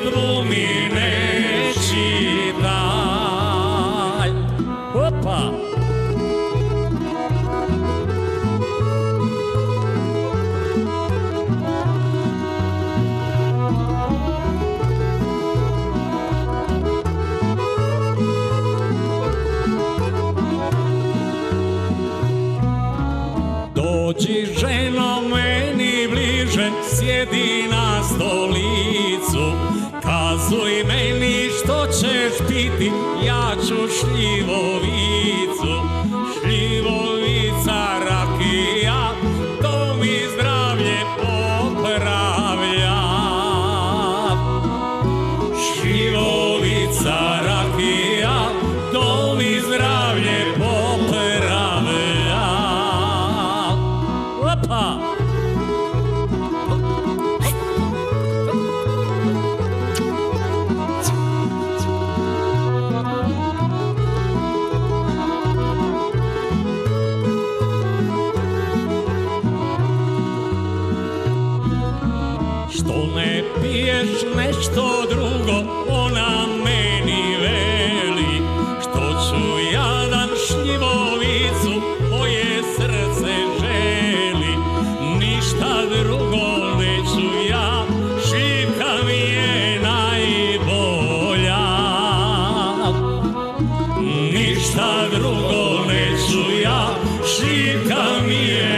glumi ne čitaj. Opa! Dođi ženo meni bliže, sjedi na stolicu, kazuj meni što ćeš piti, ja ću šljivovicu. Šljivovica rakija, to mi zdravlje popravlja. Šljivovica rakija, to mi zdravlje popravlja. Opa! Što ne piješ nešto drugo, ona meni veli, što ću jadan šljivovicu, moje srce želi. Ništa drugo neću ja, šljivka mi je najbolja. Ništa drugo neću ja, šljivka mi je